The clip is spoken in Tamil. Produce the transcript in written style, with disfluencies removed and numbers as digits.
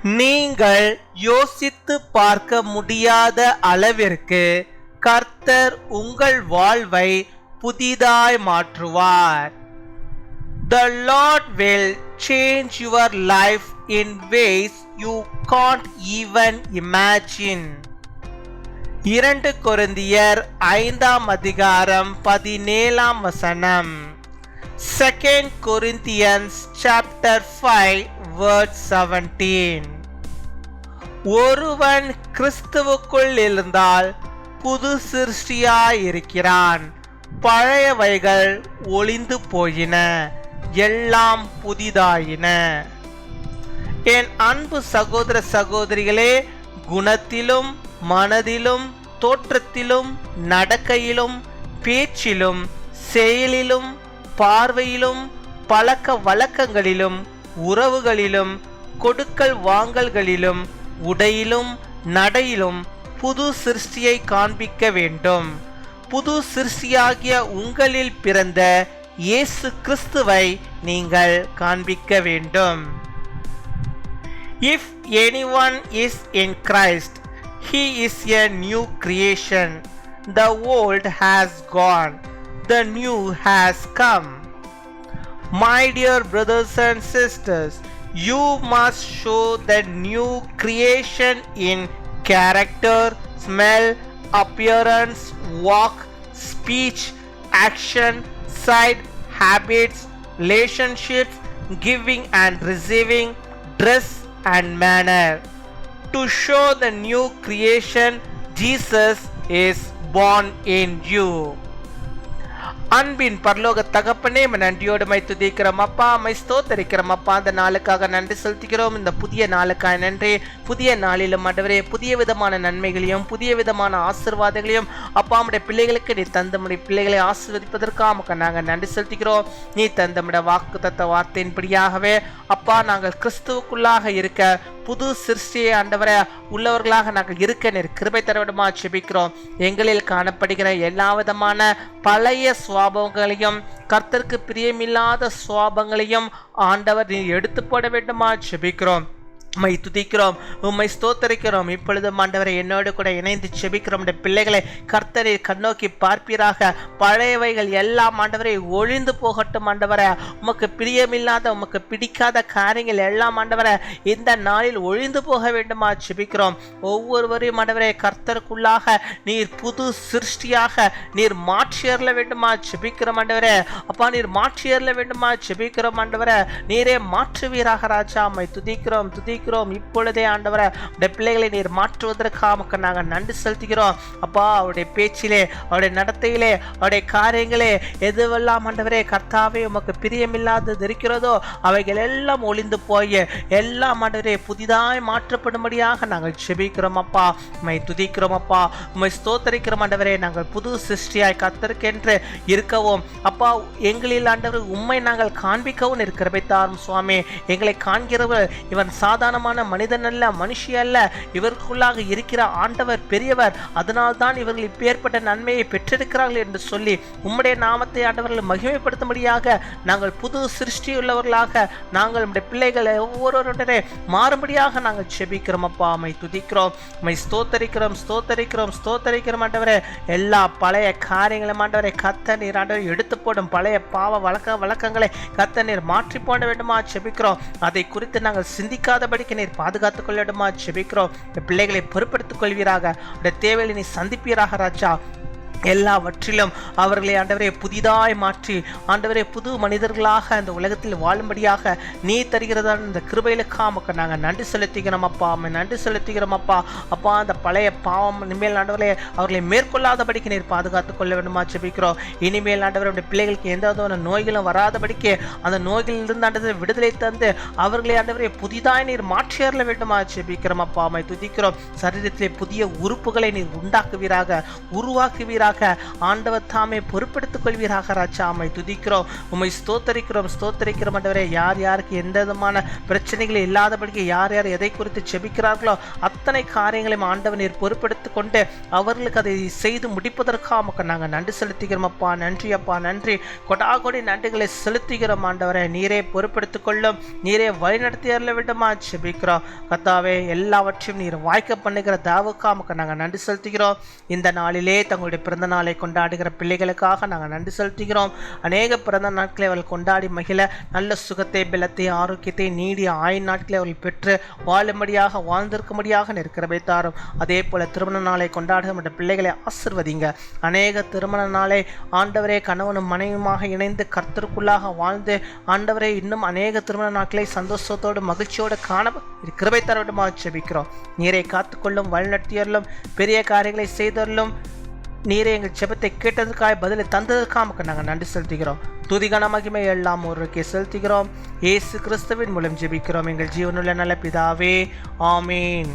நீங்கள் யோசித்து பார்க்க முடியாத அளவிற்கு கர்த்தர் உங்கள் வாழ்வை புதிதாய் மாற்றுவார். The Lord will change your life in ways you can't even imagine. 2 கொரிந்தியர் 5:17. 2 Corinthians chapter 5 verse 17. ஒருவன் கிறிஸ்துவுக்குள் இருந்தால் புது சிருஷ்டியாயிருக்கிறான், பழையவைகள் ஒளிந்து போயின, எல்லாம் புதிதாயின. என் அன்பு சகோதர சகோதரிகளே, குணத்திலும் மனதிலும் தோற்றத்திலும் நடக்கையிலும் பேச்சிலும் செயலிலும் பார்வையிலும் பழக்க வழக்கங்களிலும் உறவுகளிலும் கொடுக்கல் வாங்கல்களிலும் உடையிலும் நடையிலும் புது சிருஷ்டியை காண்பிக்க வேண்டும். புது சிருஷ்டியாகிய உங்களில் பிறந்த இயேசு கிறிஸ்துவை நீங்கள் காண்பிக்க வேண்டும். If anyone is in Christ, he is a new creation. The old has gone, the new has come. My dear brothers and sisters, you must show the new creation in character, smell, appearance, walk, speech, action, sight, habits, relationships, giving and receiving, dress and manner. To show the new creation, Jesus is born in you. அன்பின் பரலோக தகப்பனே, நன்றியோடு மை துதிக்கிறோம் அப்பா, மை ஸ்தோத்தரிக்கிறோம் அப்பா. அந்த நாளுக்காக நன்றி செலுத்துகிறோம். இந்த புதிய நாளுக்காக நன்றி. புதிய நாளிலும் ஆண்டவரே புதிய விதமான நன்மைகளையும் புதிய விதமான ஆசீர்வாதங்களையும் அப்பா நம்முடைய பிள்ளைகளுக்கு நீ தந்தமுடைய பிள்ளைகளை ஆசீர்வதிப்பதற்காக நாங்கள் நன்றி செலுத்துகிறோம். நீ தந்தமுடைய வாக்கு தத்த வார்த்தையின்படியாகவே அப்பா நாங்கள் கிறிஸ்துவுக்குள்ளாக இருக்க புது சிருஷ்டியை ஆண்டவரை உள்ளவர்களாக நாங்கள் இருக்க நீர் கிருபை தரவிடமா செபிக்கிறோம். எங்களில் காணப்படுகிற எல்லா விதமான பழைய சுவாபங்களையும் கர்த்தருக்கு பிரியமில்லாத சுவாபங்களையும் ஆண்டவர் நீ எடுத்து போட வேண்டுமா செபிக்கிறோம். உம்மை துதிக்கிறோம், உம்மை ஸ்தோத்தரிக்கிறோம். இப்பொழுது ஆண்டவரை என்னோடு கூட இணைந்து செபிக்கிறோம். பிள்ளைகளை கர்த்தரை கண்ணோக்கி பார்ப்பீராக. பழையவைகள் எல்லாம் ஆண்டவரை ஒழிந்து போகட்டும் ஆண்டவரை. உமக்கு பிரியமில்லாத உமக்கு பிடிக்காத காரியங்கள் எல்லாம் ஆண்டவரை இந்த நாளில் ஒழிந்து போக வேண்டுமா செபிக்கிறோம். ஒவ்வொருவரையும் ஆண்டவரை கர்த்தருக்குள்ளாக நீர் புது சிருஷ்டியாக நீர் மாற்றியறல வேண்டுமா செபிக்கிறோம் ஆண்டவரே. அப்பா நீர் மாற்றியறல வேண்டுமா செபிக்கிறோம் ஆண்டவரை. நீரே மாற்றுவீராக ராஜா. உம்மை துதிக்கிறோம் இப்பொழுதே ஆண்டவரை உடைய பிள்ளைகளை நீர் மாற்றுவதற்காக நாங்கள் நன்றி செலுத்துகிறோம் அப்பா. அவருடைய பேச்சிலே அவருடைய நடத்தையிலே அவருடைய காரியங்களே எதுவெல்லாம் ஆண்டவரே கர்த்தாவே உமக்கு பிரியமில்லாதது இருக்கிறதோ அவைகள் எல்லாம் ஒளிந்து போய் எல்லாம் ஆண்டவரே புதிதாய் மாற்றப்படும்படியாக நாங்கள் செபிக்கிறோம் அப்பா. உம்மை துதிக்கிறோம் அப்பா, உம்மை ஸ்தோத்தரிக்கிறோம் ஆண்டவரே. நாங்கள் புது சிருஷ்டியாய் கர்த்தருக்கென்று இருக்கவும் அப்பா எங்களில் ஆண்டவர் உம்மை நாங்கள் காண்பிக்கவும் இருக்கிறபை தாரும் சுவாமி. எங்களை காண்கிறவர் இவன் சாதாரணமான மனிதன் அல்ல, மனுஷி அல்ல, இவருக்குள்ளாக இருக்கிற ஆண்டவர் பெரியவர், அதனால் தான் இவர்கள் இப்பேற்பட்ட நன்மையை பெற்றிருக்கிறார்கள் என்று சொல்லி உம்முடைய நாமத்தை ஆண்டவர்கள் மகிமைப்படுத்தும்படியாக நாங்கள் புது சிருஷ்டியுள்ளவர்களாக நாங்கள் நம்முடைய பிள்ளைகள் ஒவ்வொருவருடனே மாறும்படியாக நாங்கள் செபிக்கிறோம் அப்பா. உம்மை துதிக்கிறோம், உம்மை ஸ்தோத்தரிக்கிறோம் ஆண்டவரே. எல்லா பழைய காரியங்களும் ஆண்டவரை கர்த்தர் நீர் ஆண்டவர் எடுத்து போடும் பழைய பாவ வழக்கங்களை கர்த்தர் நீர் மாற்றி போட வேண்டுமா செபிக்கிறோம். அதை குறித்து நாங்கள் சிந்திக்காதபடிக்கு நீர் பாதுகாத்துக் கொள்ளடுமா செபிக்கிறோம். பிள்ளைகளை பொறுப்படுத்திக் கொள்வீராக. தேவையை நீ சந்திப்பீராக ராஜா. எல்லாவற்றிலும் அவர்களை ஆண்டவரே புதிதாய் மாற்றி ஆண்டவரே புது மனிதர்களாக அந்த உலகத்தில் வாழும்படியாக நீ தருகிறதான இந்த கிருபைகளுக்காக நாங்கள் நன்றி செலுத்துகிறோம் அப்பா. நன்றி செலுத்துகிறோம் அப்பா. அப்பா அந்த பழைய பாவம் இனிமேல் ஆண்டவரே அவர்களை மேற்கொள்ளாதபடிக்கு நீர் பாதுகாத்துக் கொள்ள வேண்டுமா செபிக்கிறோம். இனிமேல் ஆண்டவருடைய பிள்ளைகளுக்கு எந்த விதமான நோய்களும் வராதபடிக்கு அந்த நோய்களிலிருந்து ஆண்டவரை விடுதலை தந்து அவர்களை ஆண்டவரை புதிதாய் நீர் மாற்றியறல வேண்டுமா செபிக்கிறோம் அப்பா. துதிக்கிறோம். சரீரத்திலே புதிய உறுப்புகளை நீர் உண்டாக்குவீராக, உருவாக்குவீராக. கொள்ளும்படியாக ஆண்டவர் தாமே பொறுப்பெடுத்துக் கொள்வீராக ராஜா. உம்மை துதிக்கிறோம், உம்மை ஸ்தோத்தரிக்கிறோம் ஆண்டவரே. யார் யாருக்கு எந்த விதமான பிரச்சனைகள் இல்லாதபடிக்கு யார் யார் எதை குறித்து செபிக்கிறார்களோ அத்தனை காரியங்களையும் ஆண்டவர் நீர் பொறுப்பெடுத்துக் கொண்டு அவர்களுக்கு அதை செய்து முடிப்பதற்காக நாங்கள் நன்றி செலுத்துகிறோம் அப்பா. நன்றி அப்பா, நன்றி. கொடாகொடி நன்றிகளை செலுத்துகிறோம் ஆண்டவரே. நீரே பொறுப்பெடுத்துக் கொள்ளும், நீரே வழிநடத்தி அருள விடமா செபிக்கிறோம் கர்த்தாவே. எல்லாவற்றையும் நீர் வாய்க்க பண்ணுகிற தாவுக்காக நாங்கள் நன்றி செலுத்துகிறோம். இந்த நாளிலே தங்களுடைய பிறந்த நாளை கொண்டாடுகிற பிள்ளைகளுக்காக நாங்கள் நன்றி செலுத்துகிறோம். அநேக பிறந்த நாட்களை அவர்கள் கொண்டாடி மகிழ நல்ல சுகத்தை, பலத்தை, ஆரோக்கியத்தை, நீடிய ஆயுள் நாட்களை அவர்கள் பெற்று வாழும்படியாக வாழ்ந்திருக்கும்படியாக நிற்கிறவை தாரும். அதே போல திருமண நாளை கொண்டாடுகிற பிள்ளைகளை ஆசிர்வதிங்க. அநேக திருமண நாளை ஆண்டவரே கணவனும் மனைவியுமாக இணைந்து கர்த்தருக்குள்ளாக வாழ்ந்து ஆண்டவரே இன்னும் அநேக திருமண நாட்களை சந்தோஷத்தோடு மகிழ்ச்சியோடு காண கிருபை தரவிடமாக ஜெபிக்கிறோம். நீரை காத்துக்கொள்ளும், வழிநடத்தியர்களும், பெரிய காரியங்களை செய்தவர்களும், நீரே எங்கள் ஜெபத்தை கேட்டதற்காக பதிலை தந்ததற்காக நாங்கள் நன்றி செலுத்துகிறோம். துதிகன மகிமை எல்லாம் ஒருவருக்கே செலுத்துகிறோம். இயேசு கிறிஸ்துவின் மூலம் ஜெபிக்கிறோம் எங்கள் ஜீவனுள்ள நல்ல பிதாவே, ஆமீன்.